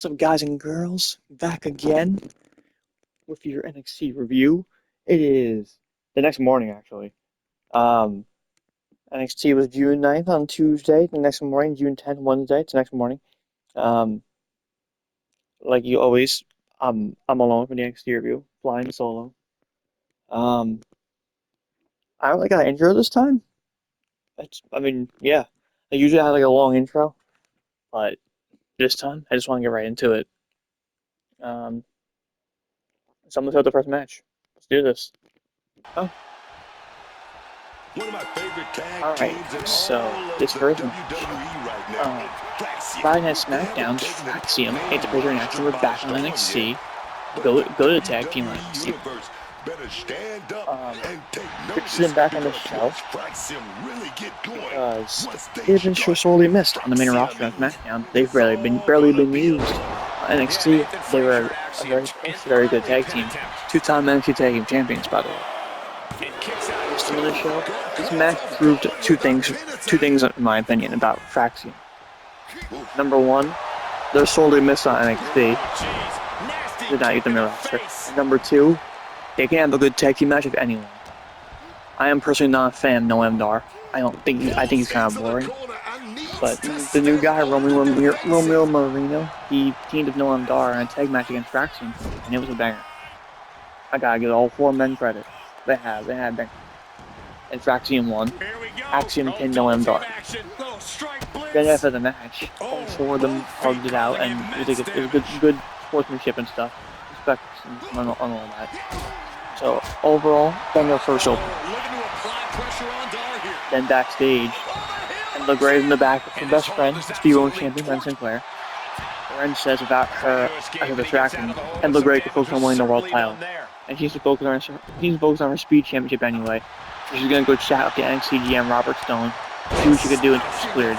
What's up, guys and girls? Back again with your NXT review. It is the next morning, actually. Um, NXT was June 9th on Tuesday. The next morning, June 10th, Wednesday. It's the next morning. Um, like you always, I'm alone for the NXT review, flying solo. Um, I don't like got an intro this time. Yeah. I usually have like a long intro, but this time I just want to get right into it. So I'm gonna start the first match. Let's do this. Oh. Alright, so this first match, Friday Night SmackDown, Fraxiom, Frazer and Axiom are back on NXT. Go to the tag team on NXT. Tristan back on the show because they've been sorely missed on the main roster on SmackDown. They've barely been used on NXT. They were a very good tag team. Two-time NXT Tag Team Champions, by the way. Most of the show, this match proved two things in my opinion about Fraxiom. Number one, they're sorely missed on NXT. Did not use them in the roster. And number two, they can have a good tag team match with anyone. I am personally not a fan of Noam. I think he's kind of boring. But the new guy, Romeo Moreno, he teamed with Noam in a tag match against Fraxiom, and it was a banger. I gotta give all four men credit. They had bangers. And Fraxiom won. Axiom pinned Noam. Then after the match, all four of them hugged it out, and it was good sportsmanship and stuff. Respect on all that. So overall, banger first open. Then backstage, and the Grave in the back with her best friend, Speedbone champion Wren Sinclair. Wren says about her as a distraction, and the Grave could focus on winning the world title, and she's to focus on her speed championship anyway. So she's gonna go chat with the NXT GM Robert Stone, see what she could do until she's cleared.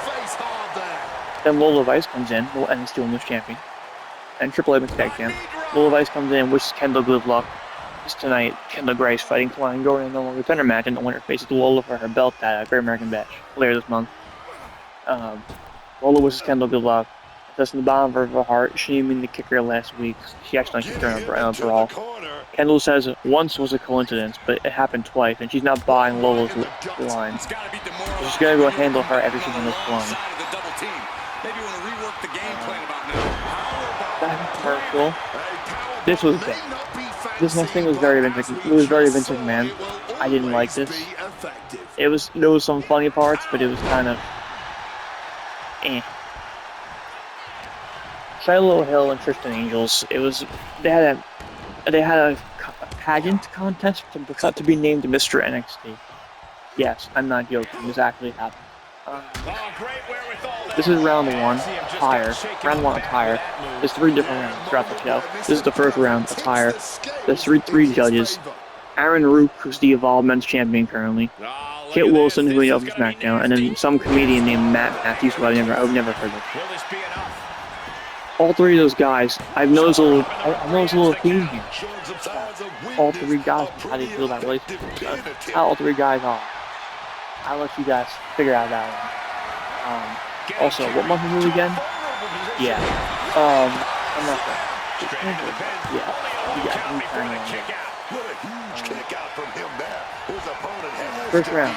Then Lola Vice comes in, the NXT Women's Champion, and Triple H Tag Champ. Lola Vice comes in and wishes Kendal good luck. This tonight, Kendal Grace fighting Kelani going in the longer contender match, and the winner faces Lola for her belt at Great American Bash later this month. Lola wishes Kendal good luck. That's in the bottom of her heart. She didn't mean to kick her last week. She actually kicked her in a brawl. Kendal says once was a coincidence, but it happened twice, and she's not buying Lola's line. So she's gonna go handle her every single line. Back commercial. This was bad. This next thing was very Vince McMahon. I didn't like this. There was some funny parts, but it was kind of Shiloh Hill and Tristan Angels. They had a pageant contest to be named Mr. NXT. Yes, I'm not joking. This actually happened. This is round one, attire. Round one, attire. There's 3 different rounds throughout the show. This is the first round, attire. There's three judges. Rook, who's the Evolved Men's Champion currently. Kit Wilson, who we know from SmackDown, and then some comedian named Matt Matthews, who I've never heard of. All 3 of those guys, I've noticed a little theme here. All 3 guys, how do you feel about relationship? How all 3 guys are. I'll let you guys figure out that one. Also, what month is it again? Yeah. I'm not sure. Yeah. First round.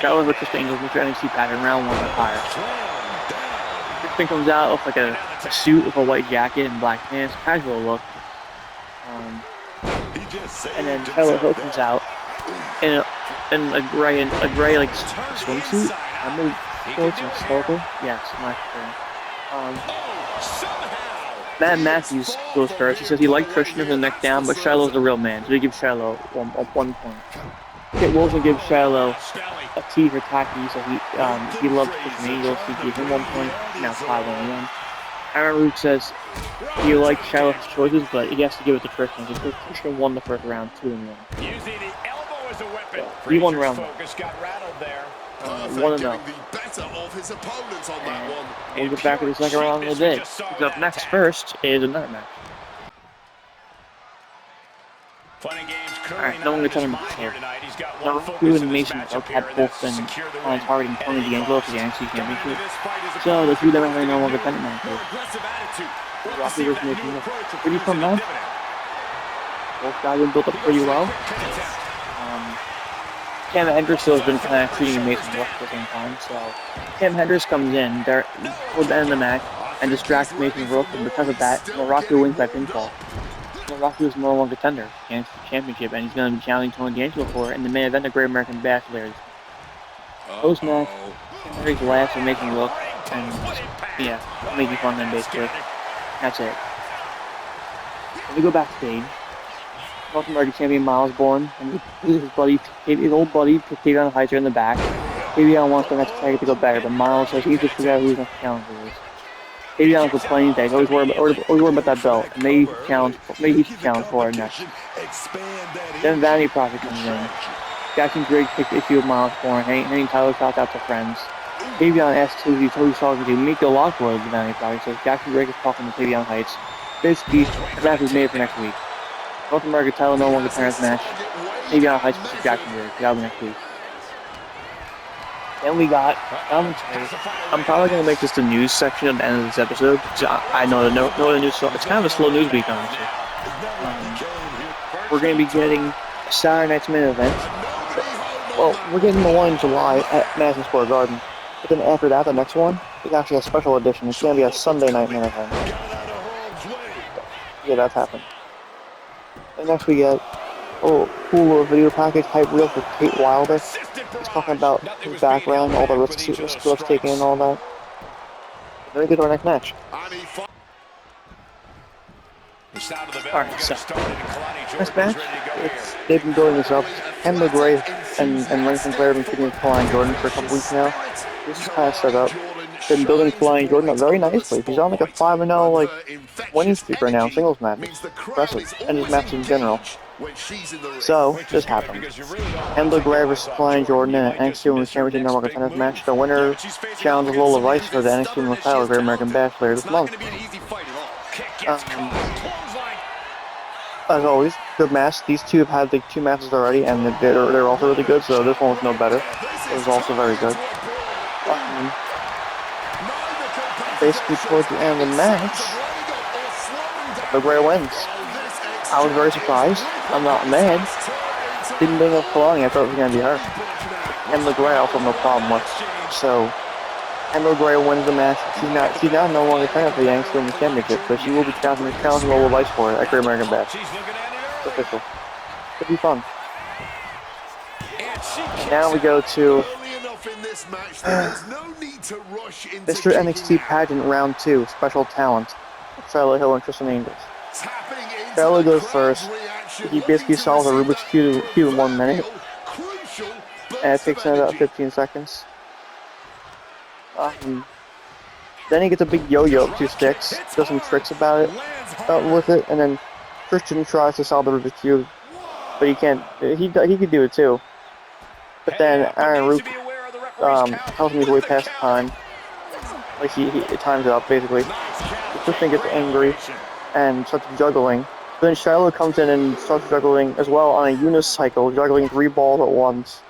That was with Tristan Angels, Mr. NXT pattern, round 1 attire. Tristan comes out with like a suit with a white jacket and black pants, casual look. And then Shiloh Hill comes out in a gray like swimsuit. I'm gonna go to historical. Yes, my turn. Matt Matthews goes first. He says he liked Tristan from the neck down, but Shiloh's the real man, so he gives Shiloh one point. Kit Wilson gives Shiloh a T for tacky, so he loves Tristan Angels. He gives him 1 point. Now 5-1. Rook says he liked Shiloh's choices, but he has to give it to Tristan because Tristan won the first round 2-1. He won round 1. 1-0. And we'll get back to the second round in a bit. Up next first is another match. Alright, no one gets on him before. Naraku and Mason had both been on target and Tony D'Angelo for the NXT Championship. So the 3 of them are no longer dependent on each other. Rocky was making a pretty fun match. Both guys have built up pretty well. Cam Hendricks still has been kind of treating Mason Rook at the same time, so Cam Hendricks comes in there toward the end of the match and distracts Mason Rook, and because of that, Naraku wins by pinfall. Naraku is no longer contender against the championship, and he's going to be challenging Tony D'Angelo for it in the main event of Great American Bachelors. Post match, Cam Hendricks laughs at Mason Rook, and yeah, making fun of him basically. That's it. Then we go backstage. North American champion Miles Bourne and his old buddy, Tatum are in the back. Tatum wants the next tag to go better, but Miles says he's just figured out who his next challenger is. Tatum's complaining that he's always worried about that belt. Maybe he should challenge for it next. Then Vanity Project comes in. Jackson Griggs takes the issue with Miles Bourne, handing title shots out to friends. Tatum asks who he's talking to. Miko Lockwood, the Vanity Project says Jackson Griggs is talking to Tatum Heights. Basically, the match is made for next week. North American title no longer parents match. Maybe on Heights vs. Jacksonville. That'll be next week. Then we got commentary. I'm probably gonna make this the news section at the end of this episode. I know the news. It's kind of a slow news week, honestly. We're gonna be getting a Saturday night's main event. Well, we're getting the one in July at Madison Square Garden. But then after that, the next one is actually a special edition. It's gonna be a Sunday night main event. Yeah, that's happened. And next we get cool little video package, hype reel for Kate Wilder. He's talking about his background, all the risks he's taken and all that. Then we get to our next match. Alright, so next match, they've been building this up. Kendal Gray and Sinclair have been keeping Kelani Jordan for a couple weeks now. This is kind of set up. Been building Kelani Jordan up very nicely. He's on like a 5-0 like winning streak right now, singles match. Impressive. And his match in general. So, this happened. Kendal Gray vs. Kelani Jordan in an NXT Women's Championship No. Contender match. The winner challenges Lola Rice for the NXT Women's title of Great American Bachelor this month. As always, good match. These two have had like 2 matches already, and they're also really good, so this one was no better. It was also very good. Basically, towards the end of the match, the Gray wins. I was very surprised. I'm not mad. Didn't bring up Kelani. I thought it was going to be her. And the Gray also no problem with. So, Kendal Gray wins the match. She's now no longer playing for the NXT Women's Championship, but she will be challenging Lola Rice for it at Great American Bash. It's official. Could be fun. And now we go to Mr. NXT Pageant Round 2, Special Talent, Shiloh and Tristan Angels. Shiloh goes first. He basically solves a Rubik's Cube in 1 minute. And it takes him about 15 seconds. Then he gets a big yo-yo up 2 sticks, does some tricks about it, with it, and then Tristan tries to solve the Rubik's Cube, but he can't. He could do it too. But then Rook tells him he's way past time. Like he times it up basically. Tristan gets angry and starts juggling. Then Shiloh comes in and starts juggling as well on a unicycle, juggling 3 balls at once.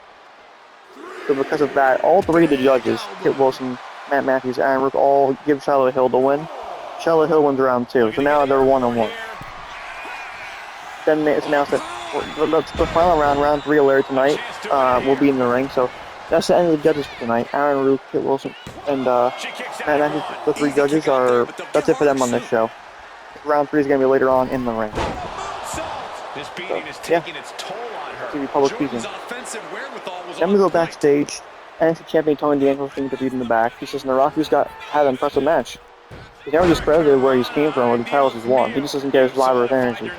So because of that, all 3 of the judges, Kit Wilson, Matt Matthews, and Rook, all give Shiloh Hill the win. Shiloh Hill wins round 2, so now they're 1-1. Then it's announced that the final round 3 later tonight, will be in the ring. So that's the end of the judges for tonight. Aaron, Rook, Kit Wilson, and Matt Matthews, the 3 judges that's it for them on this show. Round 3 is going to be later on in the ring. So, yeah, it's going to be public speaking. Then we go backstage. NXT champion Tony D'Angelo being defeated in the back. He says Naraku's had an impressive match. He's never discredited where he's came from or the titles he's won. He just doesn't get his driver with energy.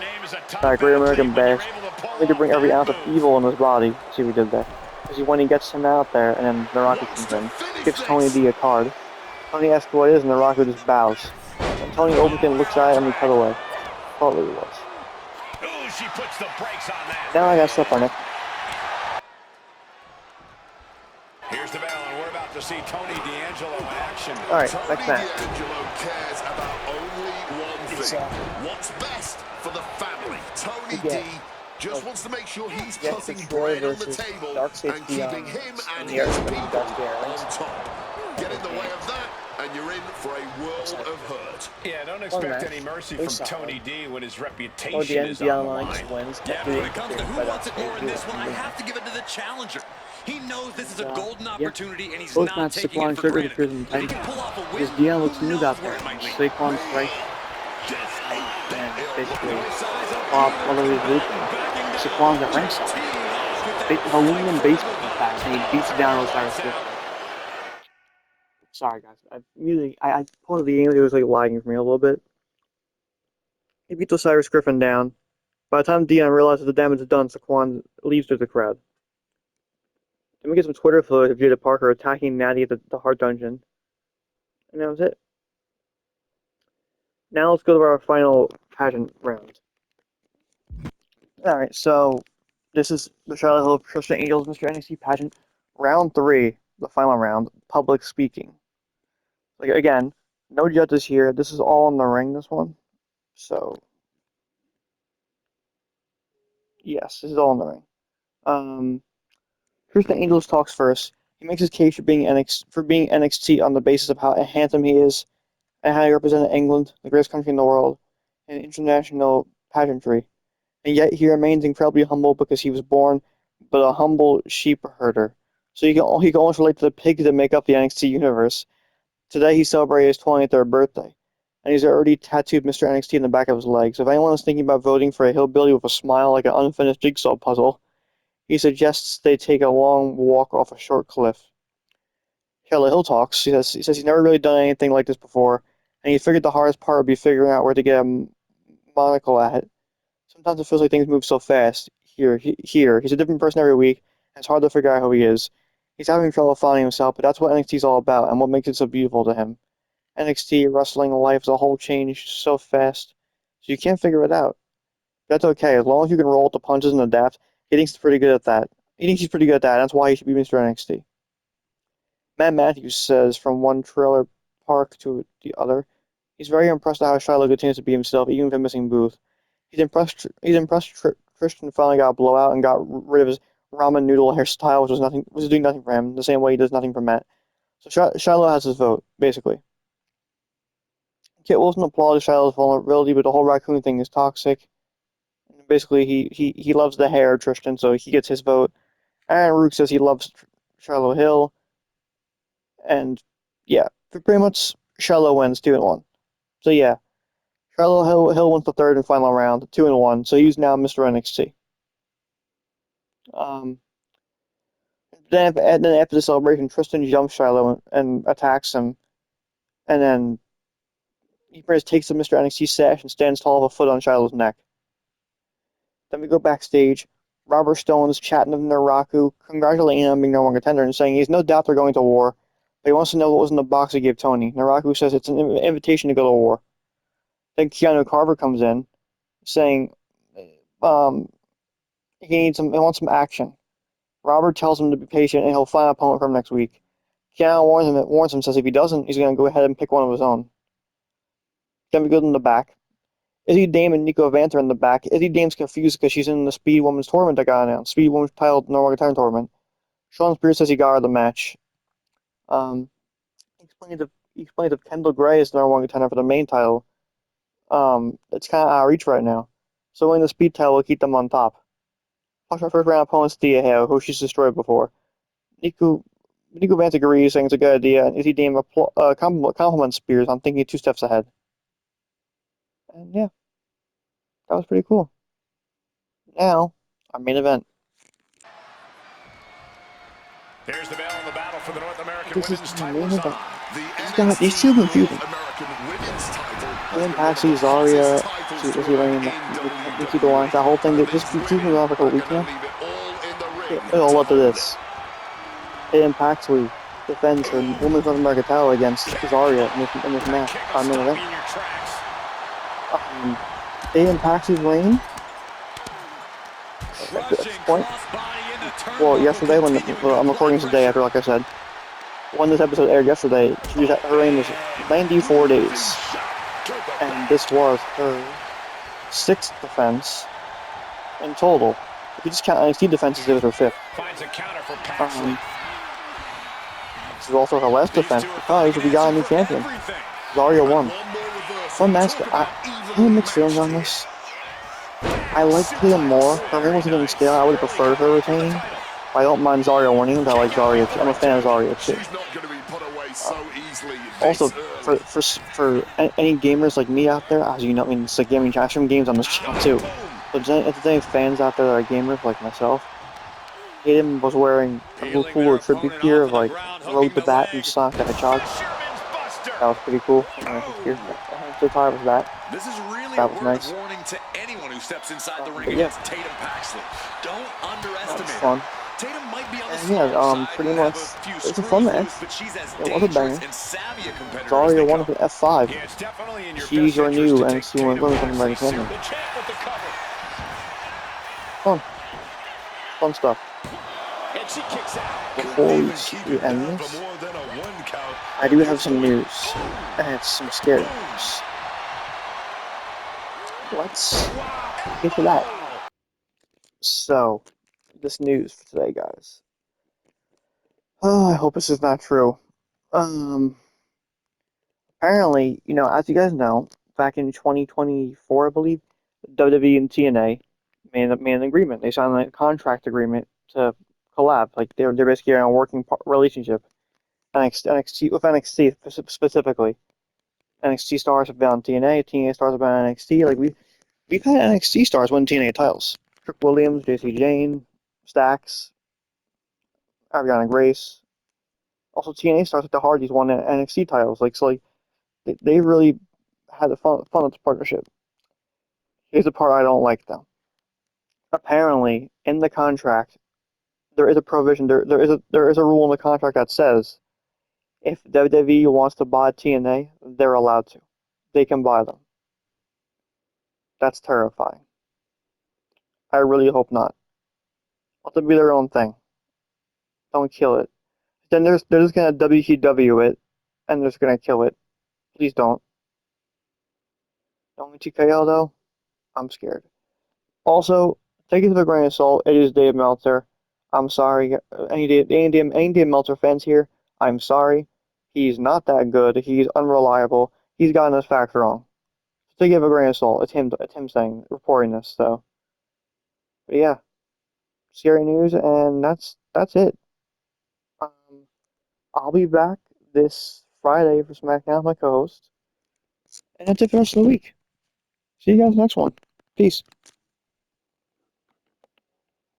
Great American Bash. I need to bring every ounce of evil in his body. See, we did that. Because when he gets him out there and then Naraku comes in, gives Tony D a card. Tony asks what it is and Naraku just bows. And Tony opens it and looks at it and we cut away. Thought it really was. Now I got stuff on it. Here's the bell, and we're about to see Tony D'Angelo in action. All right, next match. D'Angelo cares about only one thing: what's best for the family. Tony D just wants to make sure he's putting bread on the table and keeping him and his people on top. Get in the way of that, and you're in for a world of hurt. Yeah, don't expect any mercy from Tony D when his reputation is Dion on the line. wins. Yeah, but when it comes to who wants it more in this one, I have to give it to the challenger. He knows this is a golden opportunity, and he's not taking it for granted. If he can pull off a win, Dion looks smooth out there. where it might lead. Saquon strike. And basically, off one of his looping. Saquon's at ringside. Aluminum baseball pass, and he beats down Osiris Griffin. Sorry, guys. I pulled the game, it was like lagging for me a little bit. He beats Osiris Griffin down. By the time Dion realizes the damage is done, Saquon leaves through the crowd. Then we get some Twitter footage of Jada Parker attacking Natty at the Heart Dungeon. And that was it. Now let's go to our final pageant round. Alright, so this is the Charlotte Hill Tristan Angels Mr. NXT pageant. Round 3, the final round, public speaking. Like, again, no judges here. This is all in the ring, this one. So, yes, this is all in the ring. Tristan Angels talks first. He makes his case for being NXT on the basis of how handsome he is and how he represented England, the greatest country in the world, in international pageantry. And yet he remains incredibly humble because he was born but a humble sheep herder. So he can almost relate to the pigs that make up the NXT universe. Today he celebrated his 23rd birthday, and he's already tattooed Mr. NXT in the back of his leg. So if anyone is thinking about voting for a hillbilly with a smile like an unfinished jigsaw puzzle, he suggests they take a long walk off a short cliff. Charlotte Hill talks. He says he's never really done anything like this before, and he figured the hardest part would be figuring out where to get a monocle at. Sometimes it feels like things move so fast. Here, he's a different person every week, and it's hard to figure out who he is. He's having trouble finding himself, but that's what NXT is all about, and what makes it so beautiful to him. NXT, wrestling, life as a whole changed so fast, so you can't figure it out. That's okay, as long as you can roll with the punches and adapt. He thinks he's pretty good at that. That's why he should be Mr. NXT. Matt Matthews says from one trailer park to the other, he's very impressed at how Shiloh continues to be himself, even with a missing Booth. He's impressed Tristan finally got a blowout and got rid of his ramen noodle hairstyle, which was doing nothing for him, the same way he does nothing for Matt. So Shiloh has his vote, basically. Kit Wilson applauded Shiloh's vulnerability, but the whole raccoon thing is toxic. Basically, he loves the hair of Tristan, so he gets his vote. And Rook says he loves Charlotte Hill. And, yeah, pretty much Shiloh wins 2-1. So, yeah, Charlotte Hill wins the third and final round, 2-1, so he's now Mr. NXT. Then after the celebration, Tristan jumps Shiloh and attacks him. And then he takes the Mr. NXT sash and stands tall of a foot on Shiloh's neck. Then we go backstage. Robert Stone's chatting with Naraku, congratulating him on being #1 contender and saying he's no doubt they're going to war, but he wants to know what was in the box he gave Tony. Naraku says it's an invitation to go to war. Then Keanu Carver comes in, saying he wants some action. Robert tells him to be patient and he'll find an opponent for him next week. Keanu warns him, says if he doesn't, he's going to go ahead and pick one of his own. Then we go in the back. Izzy Dame and Nico Vant are in the back. Izzy Dame's confused because she's in the Speed Women's tournament that got announced. Speed Women's titled #1 contender tournament. Sean Spears says he got her the match. He explains if Kendal Gray is the #1 contender for the main title. It's kind of out of reach right now. So winning the Speed title will keep them on top. Plus our first round opponent's Thea Hale, who she's destroyed before. Nico Vant agrees, saying it's a good idea, and Izzy Dame compliments Spears on thinking 2 steps ahead. And yeah, that was pretty cool. Now, our main event. There's the bell on the battle for the North American Women's title. These two confusing. Then Paxley, Zaria, Nikki DeWine, that whole thing, this keeps going on for a couple weeks now. All up to this. And Paxley defends her Women's North American title against Zaria in this match, our main event. And Paxley's reign at this point. Well, yesterday, I'm recording today after, like I said, when this episode aired yesterday, her reign was 94 days. And this was her 6th defense in total. If you just count NXT defenses, it was her 5th. is also her last defense because we got a new champion. Zaria won. Fun match. I have mixed feelings on this. I like Tatum more. Her ring was getting stale. I would have preferred her retaining. I don't mind Zaria winning, but I like Zaria too. I'm a fan of Zaria too. Also, for any gamers like me out there, as you know, I mean, it's like gaming chat stream games on this channel too. But if there's any fans out there that are gamers like myself, Tatum was wearing a little cooler tribute gear of like Road to Bat and Sonic the Hedgehog. That was pretty cool. So tired was that. This is really That a was word nice. of warning to anyone who steps inside the ring But yeah, against Tatum Paxley. Don't underestimate that was fun. Tatum might be on the And smaller yeah, side pretty and much, have a few it was a screws fun loose, match. but she's as It was a dangerous banger. and savvy a competitor as Zaria they won come. with an F5. Yeah, it's definitely in your She's best your interest new to take NXT Tatum Women's Paxley Champion. serious. The champ with the cover. Fun stuff. And she kicks out. Before we end this, I do have some news, and it's some scary news. Let's get to that. So, this news for today, guys. Oh, I hope this is not true. Apparently, as you guys know, back in 2024, I believe, WWE and TNA made an agreement. They signed a contract agreement to collab. Like they're basically in a working relationship. NXT with NXT specifically. NXT stars have been on TNA. TNA stars have been on NXT. Like we've had NXT stars win TNA titles. Trick Williams, JC Jane, Stax, Ariana Grace. Also, TNA stars like the Hardys won NXT titles. They really had a fun with the partnership. Here's the part I don't like though. Apparently, in the contract, there is a provision. There is a rule in the contract that says if WWE wants to buy TNA, they're allowed to. They can buy them. That's terrifying. I really hope not. Let them be their own thing. Don't kill it. Then they're just gonna WCW it, and they're just gonna kill it. Please don't. Only TKO though. I'm scared. Also, take it with a grain of salt. It is Dave Meltzer. I'm sorry. Any Dave Meltzer fans here, I'm sorry. He's not that good. He's unreliable. He's gotten his facts wrong. Take it with a grain of salt. It's him saying, reporting this. So, but yeah, scary news, and that's it. Um, I'll be back this Friday for SmackDown, my co-host, and that's it for the rest of the week. See you guys next one. Peace.